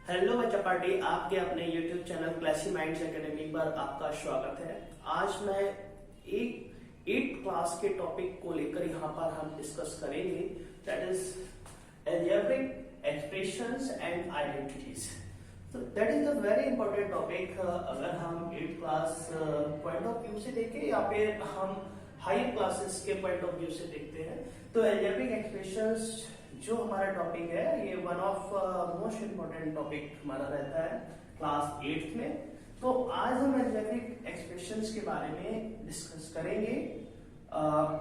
Hello बच्चा party, आपके अपने YouTube channel classy minds academy पर आपका स्वागत है। आज मैं एक 8th क्लास के टॉपिक को लेकर यहाँ पर हम डिस्कस करेंगे, that is algebraic expressions and identities. तो that is a very important topic. अगर हम 8th class point of view से देखें या फिर हम हायर क्लासेस के पॉइंट ऑफ व्यू से देखते हैं, तो अलजेब्रिक एक्सप्रेशंस जो हमारा टॉपिक है ये one of most important topic हमारा रहता है क्लास 8th में। तो आज हम अलजेब्रिक एक्सप्रेशंस के बारे में डिस्कस करेंगे।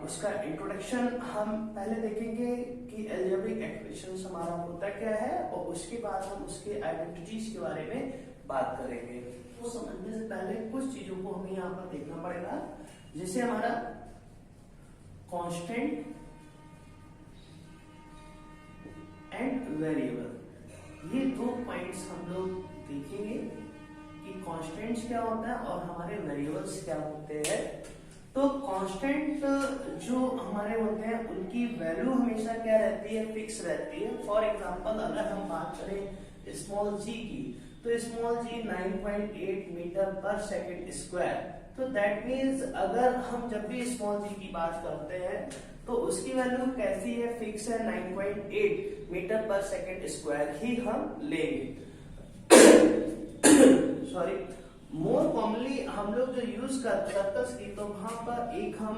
उसका इंट्रोडक्शन हम पहले देखेंगे कि अलजेब्रिक एक्सप्रेशंस हमारा होता क्या है, और उसके बाद हम उसके आइडेंटिटीज के बारे में बात करेंगे। तो समझने से पहले कुछ चीजों को हमें यहाँ पर देखना पड़ेगा, जैसे हमारा कांस्टेंट एंड वेरिएबल। ये दो पॉइंट्स हम लोग देखेंगे कि कांस्टेंट्स क्या होता है और हमारे वेरिएबल्स क्या होते हैं। तो कांस्टेंट जो हमारे होते हैं उनकी वैल्यू हमेशा क्या रहती है, फिक्स रहती है। फॉर एग्जांपल अगर हम बात करें स्मॉल जी की, तो स्मॉल जी 9.8 मीटर पर सेकेंड स्क्वायर। तो दैट मीन्स अगर हम जब भी स्मॉल जी की बात करते हैं तो उसकी वैल्यू कैसी है, फिक्स है, 9.8 मीटर पर सेकेंड स्क्वायर ही हम लेंगे। सॉरी, मोर कॉमनली हम लोग जो यूज करते हैं सर्कल्स की, तो वहां पर एक हम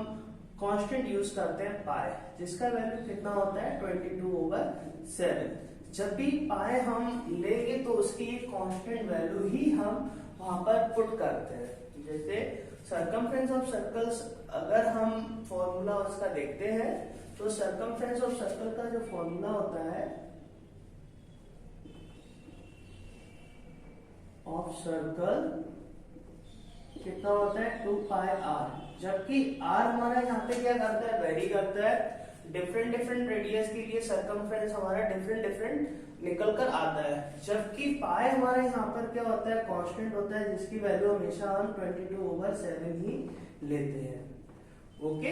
कांस्टेंट यूज करते हैं पाई, जिसका वैल्यू कितना होता है 22/7। जब भी पाई हम लेंगे तो उसकी एक कांस्टेंट वैल्यू ही हम वहां पर पुट करते हैं। जैसे सर्कमफ्रेंस ऑफ सर्कल्स, अगर हम फॉर्मूला उसका देखते हैं तो सर्कमफ्रेंस ऑफ सर्कल का जो फॉर्मूला होता है ऑफ सर्कल कितना होता है 2πr, जबकि r हमारा यहाँ पे क्या करता है, वेरी करता है। डिफरेंट रेडियस के लिए सर्कमफ्रेंस हमारा डिफरेंट निकल कर आता है, जबकि पाई हमारा यहाँ पर क्या होता है, कांस्टेंट होता है, जिसकी वैल्यू हमेशा हम 22/7 ही लेते हैं। ओके,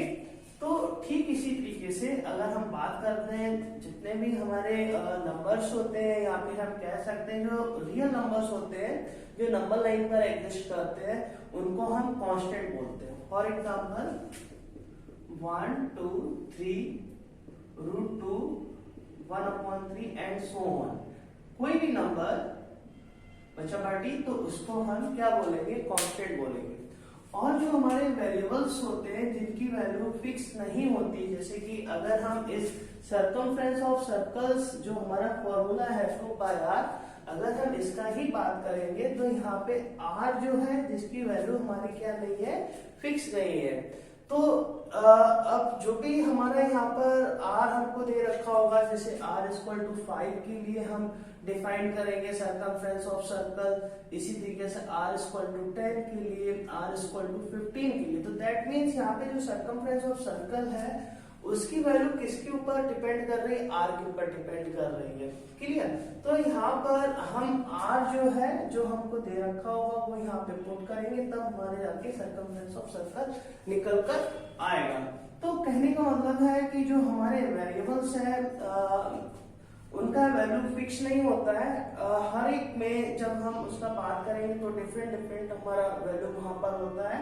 तो ठीक इसी तरीके से अगर हम बात करते हैं जितने भी हमारे नंबर्स होते हैं, या फिर हम कह सकते हैं जो रियल नंबर्स होते हैं जो नंबर लाइन पर एग्जिस्ट करते हैं, उनको हम कांस्टेंट बोलते हैं। For example 1 2 3 √2 1/3 and so on. कोई भी नंबर बच्चा पार्टी, तो उसको हम क्या बोलेंगे, कांस्टेंट बोलेंगे। और जो हमारे वेरिएबल्स होते हैं जिनकी वैल्यू फिक्स नहीं होती, जैसे कि अगर हम इस सर्कमफ्रेंस ऑफ सर्कल्स जो हमारा फॉर्मूला है 2πr, अगर हम इसका ही बात करेंगे तो यहाँ पे r जो है जिसकी वैल्यू हमारी क्या नहीं है, फिक्स नहीं है। तो अब जो भी हमारा यहाँ पर r हमको दे रखा होगा, जैसे r = 5 के लिए हम डिफाइन करेंगे सर्कमफ्रेंस ऑफ सर्कल, इसी तरीके से r = 10 के लिए, r = 15 के लिए। तो दैट मीन्स यहाँ पे जो सर्कमफ्रेंस ऑफ सर्कल है उसकी वैल्यू किसके ऊपर डिपेंड कर रही है, r के ऊपर डिपेंड कर रही है। क्लियर? तो यहाँ पर हम r जो है जो हमको दे रखा होगा वो यहाँ पे पुट करेंगे, तब हमारे जाके सर्कमफ्रेंस ऑफ सर्कल निकल कर आएगा। तो कहने का मतलब है कि जो हमारे वेरिएबल्स है उनका वैल्यू फिक्स नहीं होता है। हर एक में जब हम उसका बात करेंगे तो डिफरेंट हमारा वैल्यू वहां पर होता है।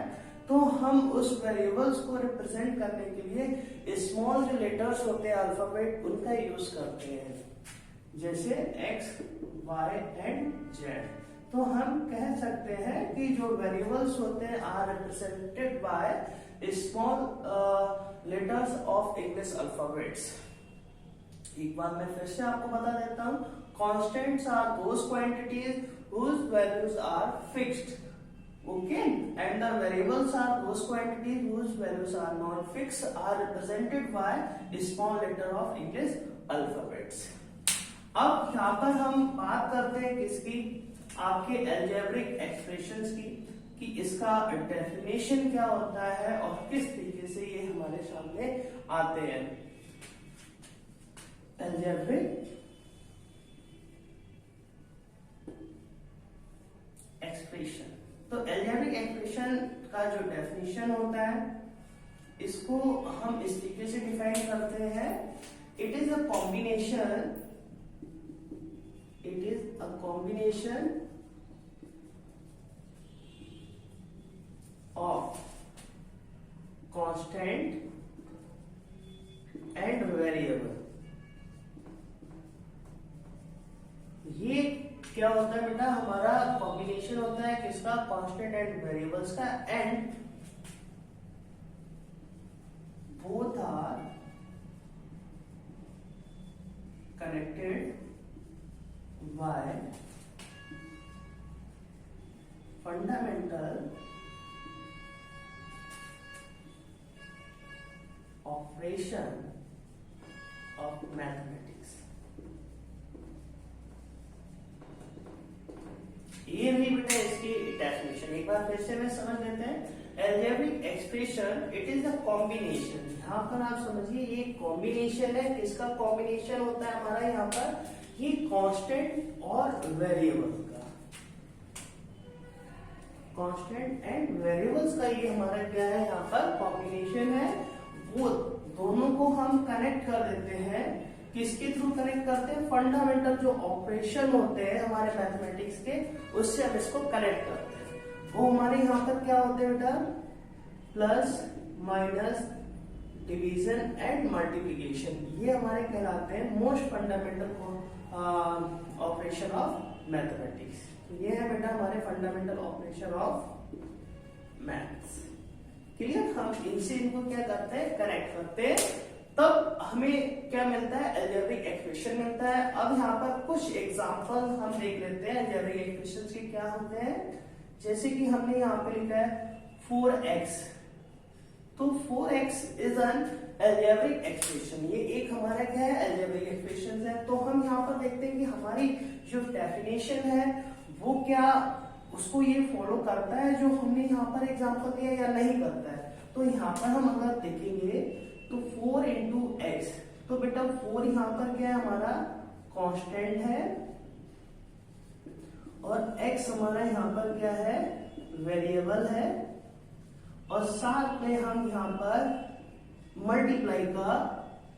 तो हम उस वेरिएबल्स को रिप्रेजेंट करने के लिए स्मॉल जो लेटर्स होते हैं अल्फाबेट, उनका यूज करते हैं, जैसे x, y एंड z। तो हम कह सकते हैं कि जो वेरिएबल्स होते हैं are represented by small letters of English alphabets. एक बार मैं फिर से आपको बता देता हूँ, constants are those quantities whose values are fixed, okay, and the variables are those quantities whose values are not fixed, are represented by small letter of English alphabets। अब यहाँ पर हम बात करते हैं किसकी, आपके अलजेब्रिक एक्सप्रेशंस की, कि इसका डेफिनेशन क्या होता है और किस तरीके से ये हमारे सामने आते हैं। अलजेब्रिक एक्सप्रेशन, तो अलजेब्रिक एक्सप्रेशन का जो डेफिनेशन होता है इसको हम इस तरीके से डिफाइन करते हैं, it is a combination combination of constant and variable. ये क्या होता है बेटा, हमारा कॉम्बिनेशन होता है किसका, कांस्टेंट एंड वेरिएबल्स का, and both are connected by fundamental operation of mathematics. ये रही बेटा इसकी डेफिनेशन। एक बार फिर से मैं समझ लेते हैं। Algebraic expression it is a combination. यहाँ पर आप समझिए ये कॉम्बिनेशन है, किसका कॉम्बिनेशन होता है हमारा यहाँ पर, ये कांस्टेंट और वेरिएबल का, कांस्टेंट एंड वेरिएबल्स का ये हमारा क्या है यहाँ पर कॉम्बिनेशन है। वो दोनों को हम कनेक्ट कर देते हैं, किसके थ्रू कनेक्ट करते हैं, फंडामेंटल जो ऑपरेशन होते हैं हमारे मैथमेटिक्स के, उससे हम इसको कनेक्ट करते हैं। वो हमारे यहाँ पर क्या होते हैं बेटा, plus minus division and multiplication. ये हमारे कहलाते हैं most fundamental operation of mathematics. ये है बेटा हमारे fundamental operation of maths. Clear, हम इनसे इनको क्या करते हैं, कनेक्ट करते हैं, तब हमें क्या मिलता है, अलजेब्रिक एक्सप्रेशन मिलता है। अब यहाँ पर कुछ एग्जांपल हम देख लेते हैं अलजेब्रिक एक्सप्रेशंस के क्या होते हैं। जैसे कि हमने यहाँ पे लिखा है 4x, तो 4x is an algebraic expression. ये एक हमारा क्या है, अलजेब्रिक एक्सप्रेशन है। तो हम यहाँ पर देखते हैं कि हमारी जो डेफिनेशन है वो क्या उसको ये फॉलो करता है जो हमने यहाँ पर एग्जांपल दिया, या नहीं करता है। तो यहाँ पर हम अगर देखेंगे तो 4 इंटू एक्स, तो बेटा 4 यहाँ पर क्या है हमारा कांस्टेंट है, और x हमारा यहाँ पर क्या है, वेरिएबल है, और साथ में हम यहाँ पर मल्टीप्लाई का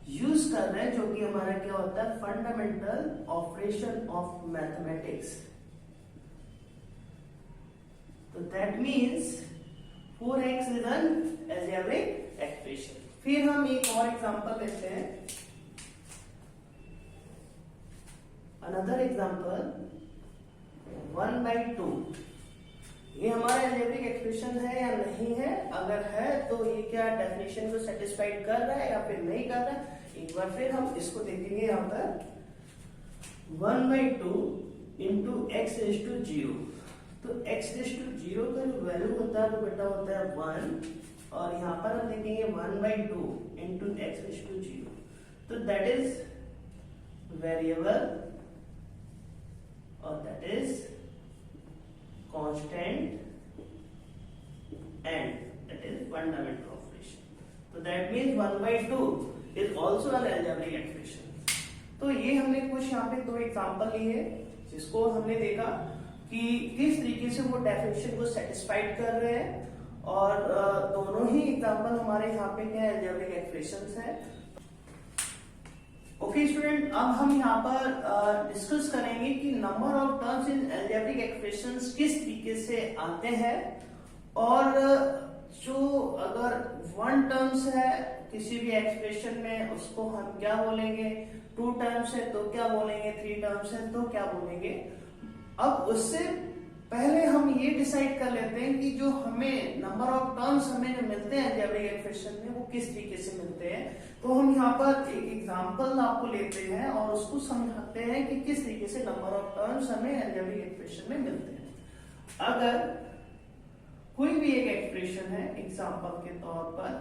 यूज कर रहे हैं, जो कि हमारा क्या होता है, फंडामेंटल ऑपरेशन ऑफ मैथमेटिक्स। तो that means 4x is an algebraic expression. फिर हम एक और एग्जांपल लेते हैं, अनदर एग्जांपल 1/2। ये हमारा अलजेब्रिक एक्सप्रेशन है या नहीं है, अगर है तो ये क्या डेफिनेशन को सेटिस्फाइड कर रहा है या फिर नहीं कर रहा है। एक बार फिर हम इसको देखेंगे यहाँ पर 1/2 इंटू एक्स इज टू 0। तो x इज टू 0 का जो वैल्यू होता है वो बेटा होता है 1, और यहाँ पर हम देखेंगे 1/2 इंटू एक्स इज टू 0। तो दैट इज वेरिएबल और that is constant and that is fundamental operation. तो that means 1/2 is also an algebraic expression. तो ये हमने कुछ यहाँ पे दो एग्जांपल लिए जिसको हमने देखा कि किस तरीके से वो डेफिनेशन को सेटिस्फाइड कर रहे हैं, और दोनों ही एग्जांपल हमारे यहाँ पे क्या अलजेब्रिक एक्सप्रेशंस हैं। ओके स्टूडेंट, अब हम यहाँ पर डिस्कस करेंगे कि number of terms in algebraic expressions किस तरीके से आते हैं, और जो अगर 1 टर्म्स है किसी भी एक्सप्रेशन में उसको हम क्या बोलेंगे, 2 टर्म्स है तो क्या बोलेंगे, 3 टर्म्स है तो क्या बोलेंगे। अब उससे पहले हम ये डिसाइड कर लेते हैं कि जो हमें नंबर ऑफ टर्म्स हमें जो मिलते हैं अलजेब्रिक एक्सप्रेशन में वो किस तरीके से मिलते हैं। तो हम यहाँ पर एक एग्जांपल आपको लेते हैं और उसको समझाते हैं कि किस तरीके से नंबर ऑफ टर्म्स हमें अलजेब्रिक एक्सप्रेशन में मिलते हैं। अगर कोई भी एक एक्सप्रेशन है एग्जांपल के तौर पर,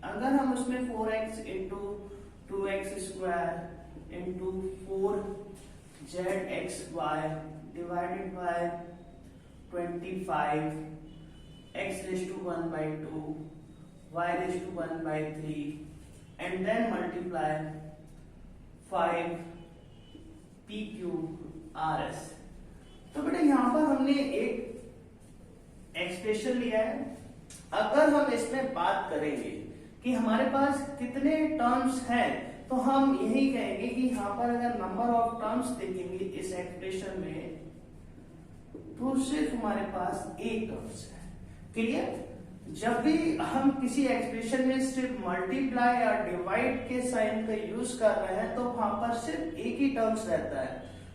अगर हम उसमें 4x into 2x square into 4zxy divided by 25 x raised to 1/2 y raised to 1/3 and then multiply 5 p cube rs। तो बेटा यहाँ पर हमने एक एक्सप्रेशन लिया है। अगर हम इसमें बात करेंगे कि हमारे पास कितने टर्म्स हैं, तो हम यही कहेंगे कि यहाँ पर अगर नंबर ऑफ टर्म्स देखेंगे इस एक्सप्रेशन में तो सिर्फ हमारे पास एक टर्म्स है। क्लियर? जब भी हम किसी एक्सप्रेशन में सिर्फ मल्टीप्लाई या डिवाइड के साइन का यूज कर रहे हैं तो वहां पर सिर्फ एक ही टर्म्स रहता है।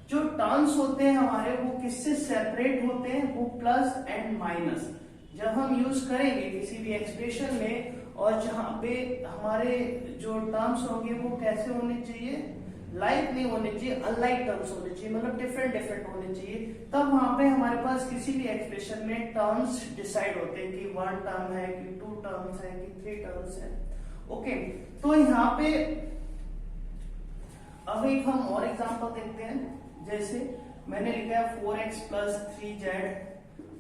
जो टर्म्स होते हैं हमारे वो किससे सेपरेट होते हैं? वो प्लस एंड माइनस जब हम यूज करेंगे किसी भी एक्सप्रेशन में, और जहां पे हमारे जो टर्म्स होंगे वो कैसे होने चाहिए? लाइक नहीं होने चाहिए, अनलाइक टर्म्स होने चाहिए, मतलब डिफरेंट डिफरेंट होने चाहिए। तब वहां पे हमारे पास किसी भी एक्सप्रेशन में टर्म्स डिसाइड होते हैं कि 1 टर्म है कि 2 टर्म्स है कि 3 टर्म्स है। ओके, तो यहाँ पे अब एक हम और एग्जांपल देखते हैं। जैसे मैंने लिखा है 4x प्लस 3z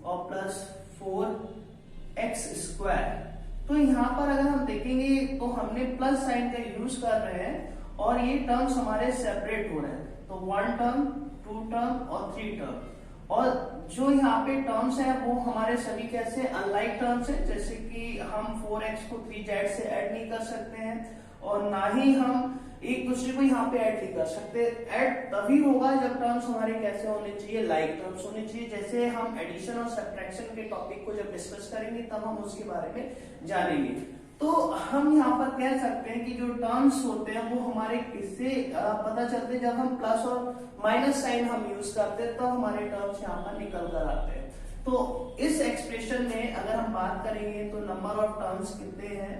और प्लस 4x स्क्वायर। तो यहाँ पर अगर हम देखेंगे तो हमने प्लस साइन का यूज कर रहे हैं और ये टर्म्स हमारे सेपरेट हो रहे हैं। तो 1 टर्म, 2 टर्म और 3 टर्म। और जो यहाँ पे टर्म्स है वो हमारे सभी कैसे अनलाइक टर्म्स है, जैसे कि हम 4x को 3z से ऐड नहीं कर सकते हैं और ना ही हम एक दूसरे को यहाँ पे ऐड नहीं कर सकते। ऐड तभी होगा जब टर्म्स हमारे कैसे होने चाहिए? लाइक टर्म्स होने चाहिए। जैसे हम एडिशन और सब्ट्रैक्शन के टॉपिक को जब डिस्कस करेंगे तब हम उसके बारे में जानेंगे। तो हम यहाँ पर कह सकते हैं कि जो टर्म्स होते हैं वो हमारे किससे पता चलते हैं? जब हम प्लस और माइनस साइन हम यूज करते हैं तो हमारे टर्म्स यहाँ पर निकल कर आते हैं। तो इस एक्सप्रेशन में अगर हम बात करेंगे तो नंबर ऑफ टर्म्स कितने हैं?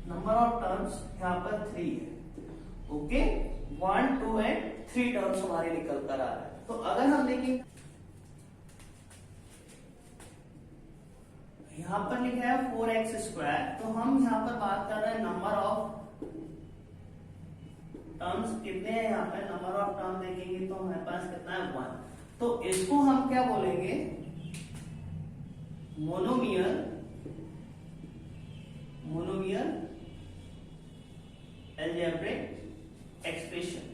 नंबर ऑफ टर्म्स यहाँ पर 3 है। ओके, 1, 2 एंड 3 टर्म्स हमारे निकल कर आ रहे हैं। तो अगर हम देखें यहाँ पर लिखा है 4x स्क्वायर, तो हम यहाँ पर बात कर रहे हैं नंबर ऑफ टर्म्स कितने हैं। यहाँ पर नंबर ऑफ टर्म देखेंगे तो हमारे पास कितना है? 1। तो इसको हम क्या बोलेंगे? Monomial algebraic expression.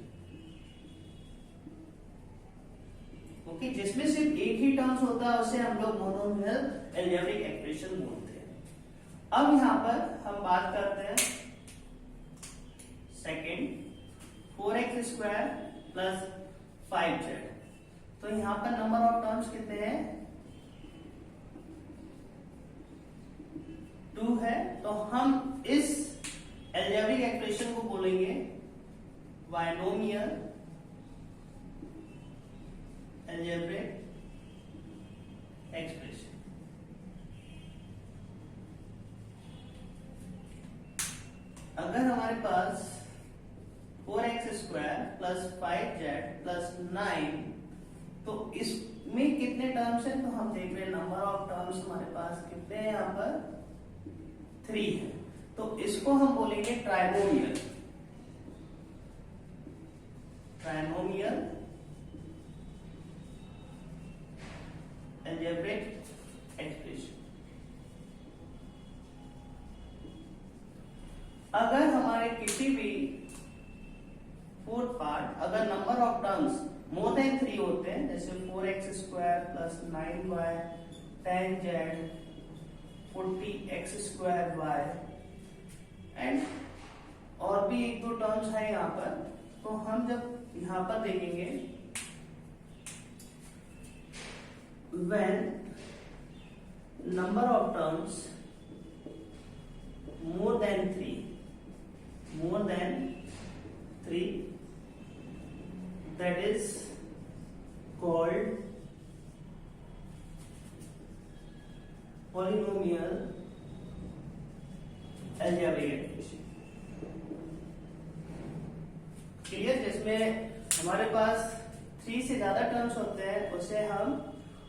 ओके, जिसमें सिर्फ एक ही टर्म्स होता है उसे हम लोग मोनोमियल अलजेब्रिक एक्सप्रेशन बोलते हैं। अब यहां पर हम बात करते हैं second, 4x square plus 5z। तो यहां पर नंबर ऑफ टर्म्स कितने हैं? 2 है। तो हम इस अलजेब्रिक एक्सप्रेशन को बोलेंगे बायनोमियल अलजेब्रिक एक्सप्रेशन। अगर हमारे पास 4x square plus 5z plus 9, तो इसमें कितने टर्म्स हैं? तो हम देख रहे हैं नंबर ऑफ टर्म्स हमारे पास कितने हैं? यहाँ पर 3 है। तो इसको हम बोलेंगे ट्राइनोमियल अलजेब्रिक एक्सप्रेशन। अगर हमारे किसी भी फोर्थ पार्ट अगर number of terms more than 3 होते हैं, जैसे 4x square plus 9y 10z 40x square y and और भी 1-2 टर्म्स है यहाँ पर, तो हम जब यहाँ पर देखेंगे when number of terms more than 3 that is called polynomial algebraic expression. Clear? जिसमें हमारे पास 3 से ज्यादा टर्म्स होते हैं उसे हम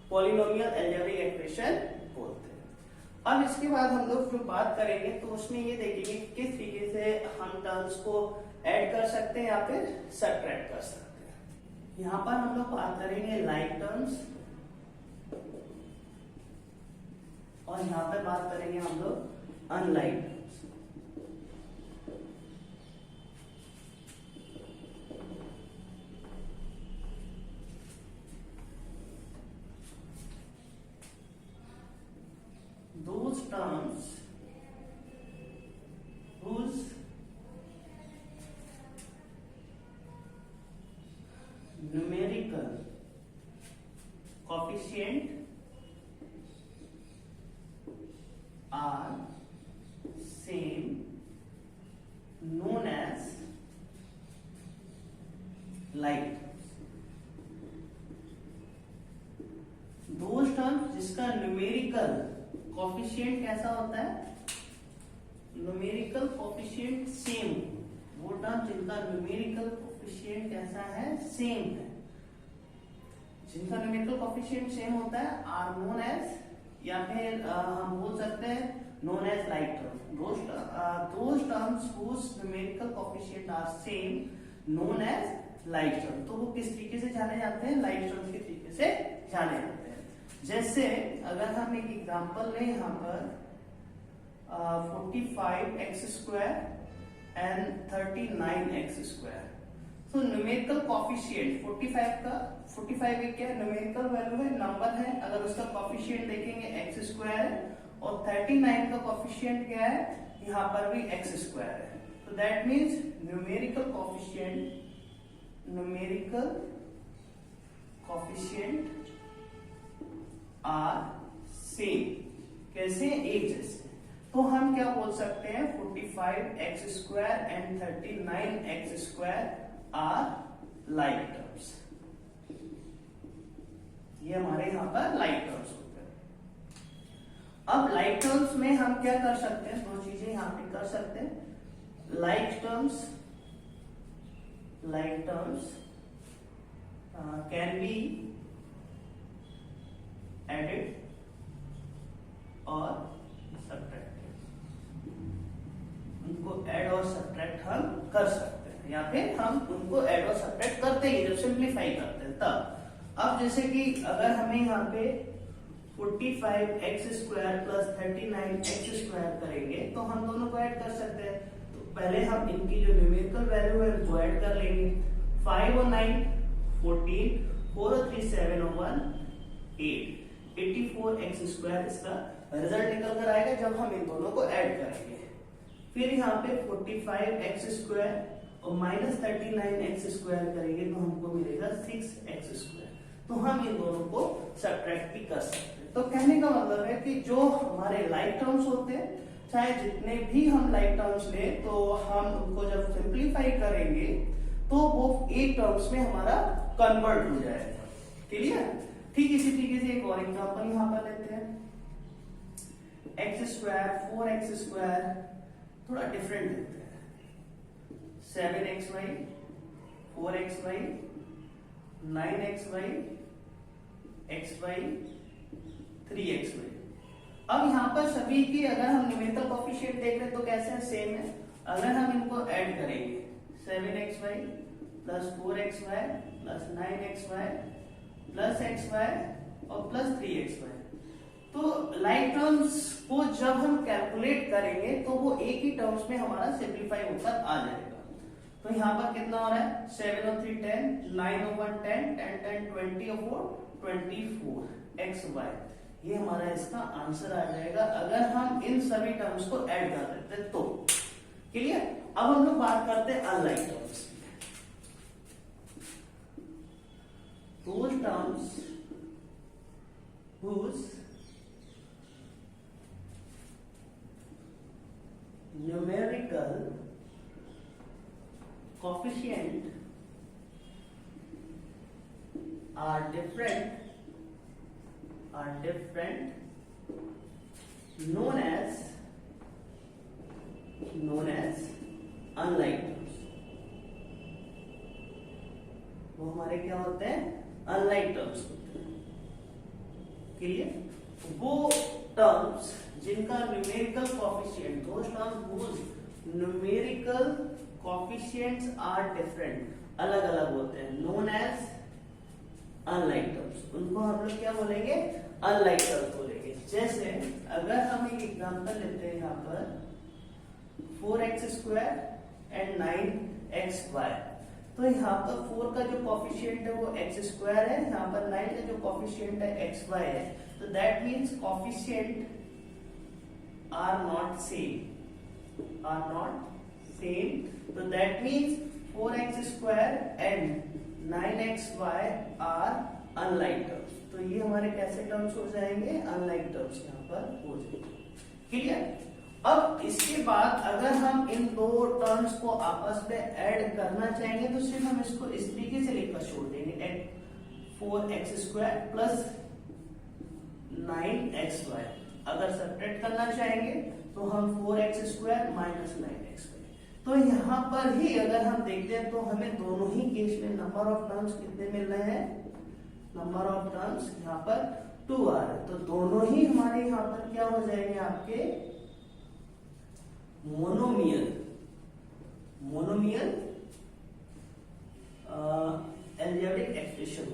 पॉलिनोमियल अलजेब्रिक एक्सप्रेशन बोलते हैं। अब इसके बाद हम लोग जो बात करेंगे तो उसमें ये देखेंगे किस तरीके से हम टर्म्स को ऐड कर सकते हैं या फिर सब्ट्रैक्ट कर सकते हैं। यहाँ पर हम लोग बात करेंगे लाइक टर्म्स और यहाँ पर बात करेंगे हम लोग unlike terms. Those terms whose coefficient are same known as like those terms जिसका न्यूमेरिकल कोफिशिएंट कैसा होता है, न्यूमेरिकल कोफिशिएंट सेम, वो टर्म जिनका न्यूमेरिकल कोफिशिएंट कैसा है, सेम है, जिनका न्यूमेरिकल कोफिशिएंट सेम होता है आर नोन एज, या फिर हम बोल सकते हैं known as like term, those terms whose numerical coefficient are same known as like term. तो वो किस तरीके से जाने जाते हैं, लाइक टर्म के तरीके से जाने जाते हैं। जैसे अगर हम एक एग्जांपल लें यहाँ पर 45x² एंड 39x², तो न्यूमेरिकल कोफिशिएंट 45 एक क्या न्यूमेरिकल वैल्यू है, नंबर है, अगर उसका कोफिशिएंट देखेंगे x² है, और 39 का कोफिशिएंट क्या है, यहाँ पर भी x² है, तो that means numerical coefficient are same, कैसे, एक जैसे। तो हम क्या बोल सकते हैं, 45x² and 39x² are like terms, ये हमारे यहाँ पर लाइक टर्म्स होते हैं। अब लाइक टर्म्स में हम क्या कर सकते हैं, दो चीजें यहाँ पे कर सकते हैं। Like terms can be added और सब्ट्रैक्टेड, उनको ऐड और सब्ट्रैक्ट हम कर सकते हैं, या फिर हम उनको ऐड और सब्ट्रैक्ट करते ही जब सिंप्लीफाई करते हैं तब। अब जैसे कि अगर हमें यहाँ पे 45x² प्लस 39x² करेंगे तो हम दोनों को ऐड कर सकते हैं। तो पहले हम इनकी जो न्यूमेरिकल वैल्यू है उनको ऐड कर लेंगे, 5 और 9 14, 4 और 3 7 और 1 8, 84x² इसका रिजल्ट निकल कर आएगा जब हम इन दोनों को ऐड करेंगे। फिर यहाँ पे 45x² और माइनस 39x² करेंगे तो हमको मिलेगा 6x², तो हम इन दोनों को सब्ट्रैक्ट भी कर सकते हैं। तो कहने का मतलब है कि जो हमारे लाइक टर्म्स होते हैं, चाहे जितने भी हम लाइक टर्म्स लें, तो हम उनको जब सिंप्लीफाई करेंगे तो वो एक टर्म्स में हमारा कन्वर्ट हो जाएगा। क्लियर? ठीक इसी तरीके से एक और एग्जांपल यहाँ पर लेते हैं, x², 4x², थोड़ा डिफरेंट लेते हैं, 7xy, 4xy, 9xy, xy, 3xy। अब यहाँ पर सभी की अगर हम न्यूमेरिकल कोफिशिएंट देख रहे हैं तो कैसे है, सेम है। अगर हम इनको ऐड करेंगे 7xy plus 4xy plus 9xy plus xy और प्लस 3xy, तो लाइक टर्म्स को जब हम कैलकुलेट करेंगे तो वो एक ही टर्म्स में हमारा सिंप्लीफाई होकर आ जाएगा। तो यहाँ पर कितना हो रहा है, 7 और 3 10, 9 और 1 10, 10 10 20 और 4 24 xy, ये हमारा इसका आंसर आ जाएगा अगर हम इन सभी टर्म्स को ऐड कर देते तो। क्लियर? अब हम लोग बात करते हैं unlike terms. Those terms whose numerical coefficient are different known as unlike terms, वो हमारे क्या होते हैं, अनलाइक टर्म्स होते हैं। क्लियर? वो टर्म्स जिनका numerical coefficient, those terms whose numerical coefficients are different, अलग अलग होते हैं, नोन एज अनलाइक टर्म्स, उनको हम लोग क्या बोलेंगे, अनलाइक टर्म्स बोलेंगे। जैसे अगर हम एक एग्जांपल लेते हैं यहाँ पर 4x² एंड 9xy, तो यहाँ पर 4 का जो कोफिशिएंट है वो x² है, यहाँ पर 9 का जो कोफिशिएंट है xy है, तो that means coefficient are not same, तो that means 4x² and 9xy are unlike terms. तो ये हमारे कैसे टर्म्स हो जाएंगे, अनलाइक टर्म्स यहाँ पर हो जाएंगे। क्लियर। अब इसके बाद अगर हम इन दो टर्म्स को आपस में ऐड करना चाहेंगे तो सिर्फ हम इसको इस तरीके से लिखकर छोड़ देंगे, 4x² प्लस 9xy। अगर सब्ट्रैक्ट करना चाहेंगे तो हम 4x² माइनस 9xy। तो यहाँ पर ही अगर हम देखते हैं तो हमें दोनों ही केस में नंबर ऑफ टर्म्स कितने मिल रहे हैं, नंबर ऑफ टर्म्स यहाँ पर 2 आ रहे हैं। तो दोनों ही हमारे यहाँ पर क्या हो जाएंगे, आपके मोनोमियल अलजेब्रिक एक्सप्रेशन।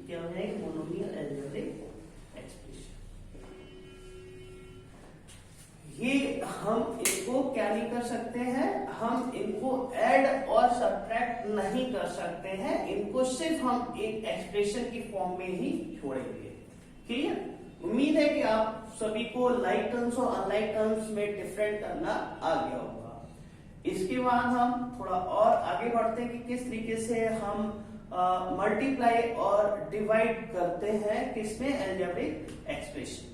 क्या हो जाएगी, मोनोमियल अलजेब्रिक एक्सप्रेशन। ये हम इनको क्या नहीं कर सकते हैं, हम इनको ऐड और सब्ट्रैक्ट नहीं कर सकते हैं, इनको सिर्फ हम एक एक्सप्रेशन की फॉर्म में ही छोड़ेंगे। क्लियर। उम्मीद है कि आप सभी को लाइक टर्म्स और अनलाइक टर्म्स में डिफरेंट करना आ गया होगा। इसके बाद हम थोड़ा और आगे बढ़ते हैं कि किस तरीके से हम मल्टीप्लाई और डिवाइड करते हैं किसमें, अलजेब्रिक एक्सप्रेशन में।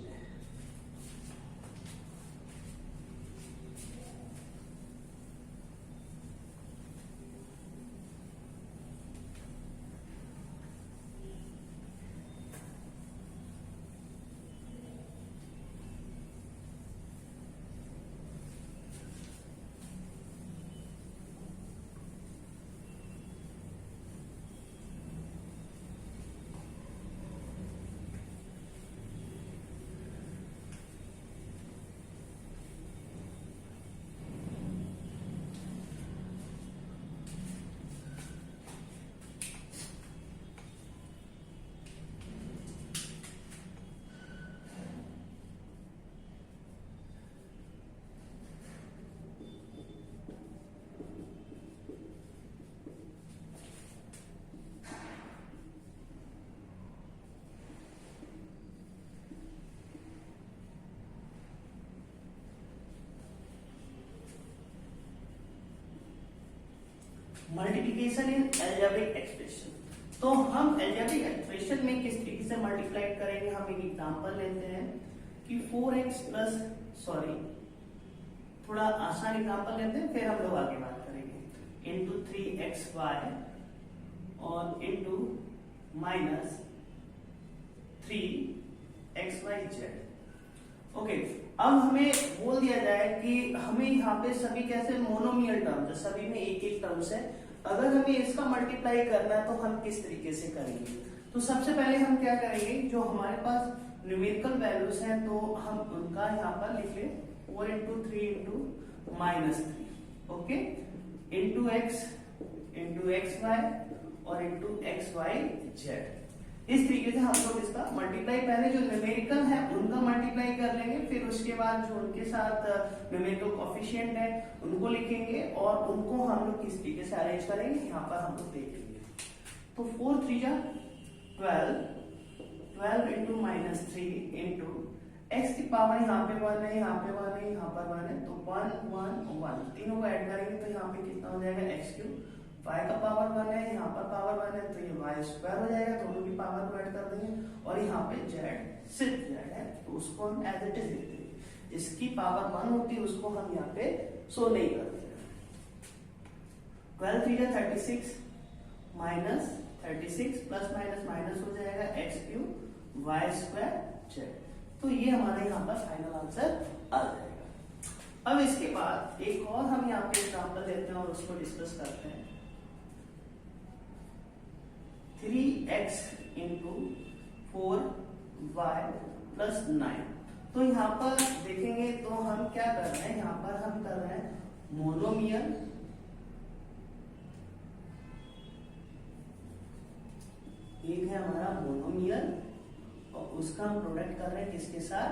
मल्टीप्लिकेशन इन अलजेब्रिक एक्सप्रेशन। तो हम अलजेब्रिक एक्सप्रेशन में किस तरीके से मल्टीप्लाई करेंगे, हम एक एग्जांपल लेते हैं कि 4x प्लस थोड़ा आसान एग्जांपल लेते हैं, फिर हम लोग आगे बात करेंगे, इंटू 3xy और इंटू माइनस 3xyz। ओके, अब हमें बोल दिया जाए कि हमें यहाँ पे सभी कैसे मोनोमियल टर्म्स है, सभी में एक एक टर्म्स है, अगर हमें इसका मल्टीप्लाई करना है तो हम किस तरीके से करेंगे। तो सबसे पहले हम क्या करेंगे, जो हमारे पास न्यूमेरिकल वैल्यूज हैं तो हम उनका यहाँ पर लिख लें 4 into 3 into minus 3, okay, into X into X Y और इंटू एक्स वाई जेड। इस तरीके से हम लोग इसका मल्टीप्लाई, पहले जो न्यूमेरिकल है उनका मल्टीप्लाई कर लेंगे, फिर उसके बाद जो उनके साथ न्यूमेरिकल कोएफिशिएंट है उनको लिखेंगे और उनको हम लोग किस तरीके से अरेंज करेंगे यहाँ पर हम लोग देखेंगे। तो 4 3 जा 12 इंटू माइनस 3 इंटू एक्स की पावर यहाँ पे 1 है, यहाँ पे 1 है, यहाँ पर 1 है, तो 1 1 1 तीनों को ऐड करेंगे तो यहाँ पे कितना हो जाएगा एक्स क्यूब, y का पावर 1 है, यहाँ पर पावर 1 है, तो ये y स्क्वायर हो जाएगा, दोनों की पावर को ऐड कर देंगे, और यहाँ पे z सिर्फ z है तो उसको हम एज इट इज लिख देंगे, इसकी पावर 1 होती है उसको हम यहाँ पे शो नहीं करते। 12 3 36 माइनस 36 प्लस माइनस माइनस हो जाएगा x cube y square z। तो ये हमारे यहाँ पर फाइनल आंसर आ जाएगा। अब इसके बाद एक और हम यहाँ पे एग्जांपल लेते हैं और उसको डिस्कस करते हैं। 3x into 4y plus 9। तो यहाँ पर देखेंगे तो हम क्या कर रहे हैं, यहाँ पर हम कर रहे हैं मोनोमियल एक है हमारा मोनोमियल और उसका हम प्रोडक्ट कर रहे हैं किसके साथ,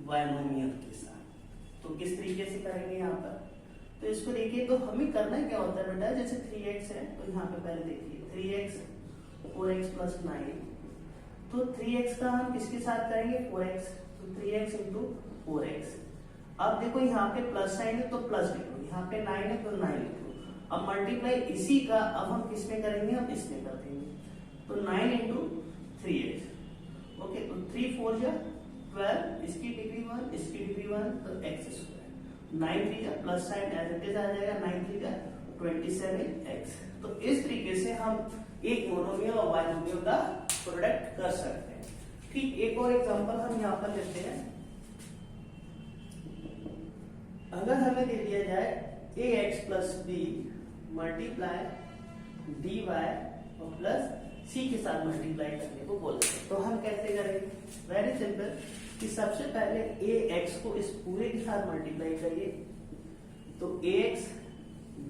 बायनोमियल के साथ। तो किस तरीके से करेंगे यहाँ पर, तो इसको देखिए, तो हमें करना क्या होता है बेटा, जैसे 3x है तो यहाँ पे पहले देखिए 3x 4x प्लस 9, तो 3x का हम किसके साथ करेंगे 4x, तो 3x इंटू 4x। अब देखो यहाँ पे प्लस साइन है तो प्लस लिखो, यहाँ पे 9 है तो 9 लिखो। अब मल्टीप्लाई इसी का अब हम किस में करेंगे, हम इसमें कर देंगे, तो 9 इंटू 3x, 4 जा 12, इसकी डिग्री 1, इसकी डिग्री 1, तो x स्क्वायर। 9 3 जा plus sign as it is आ जाएगा, 9 3 जा 27x। तो इस तरीके से हम एक मोनोमियल और बाइनोमियल का प्रोडक्ट कर सकते हैं। ठीक, एक और एग्जांपल हम यहाँ पर लेते हैं। अगर हमें दे दिया जाए ax plus b multiply dy और प्लस c के साथ मल्टीप्लाई करने को बोलते हैं, तो हम कैसे करेंगे? वेरी सिंपल, कि सबसे पहले ax को इस पूरे के साथ मल्टीप्लाई करिए, तो ax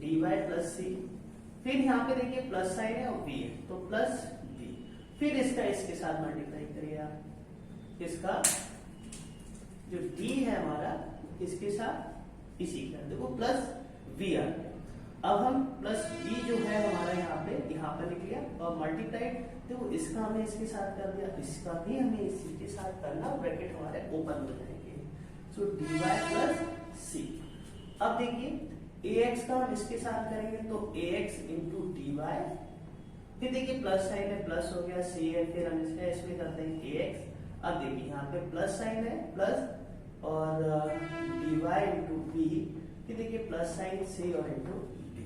dy प्लस c, फिर यहाँ पे देखिए प्लस साइन है और b है, तो प्लस b, फिर इसका इसके साथ मल्टीप्लाई करिए आप, इसका जो d है हमारा इसके साथ इसी का, देखो प्लस v आ गया। अब हम प्लस b जो है हमारा यहाँ पर लिख लिया और मल्टीप्लाइड, देखो इसका हमने इसके साथ कर दिया, इसका भी हमें इसी के साथ करना, ब्रैकेट हमारे ओपन हो जाएंगे। सो dy प्लस c। अब देखिए ax का हम इसके साथ करेंगे, तो ax इंटू dy, फिर देखिए प्लस साइन है, प्लस हो गया, c है, फिर हम इसका इसमें करते हैं ax। अब देखिए यहाँ पे प्लस साइन है, प्लस और dy इंटू b, फिर देखिए प्लस साइन c और इंटू d।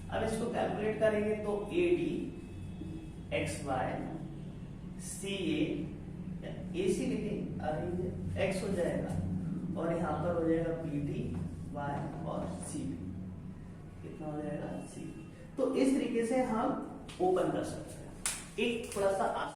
अब इसको कैलकुलेट करेंगे तो ad xy ca, ac लिखेंगे अरेंज x हो जाएगा और यहाँ पर हो जाएगा bd y और cb, कितना हो जाएगा c। तो इस तरीके से हम ओपन कर सकते हैं। एक थोड़ा सा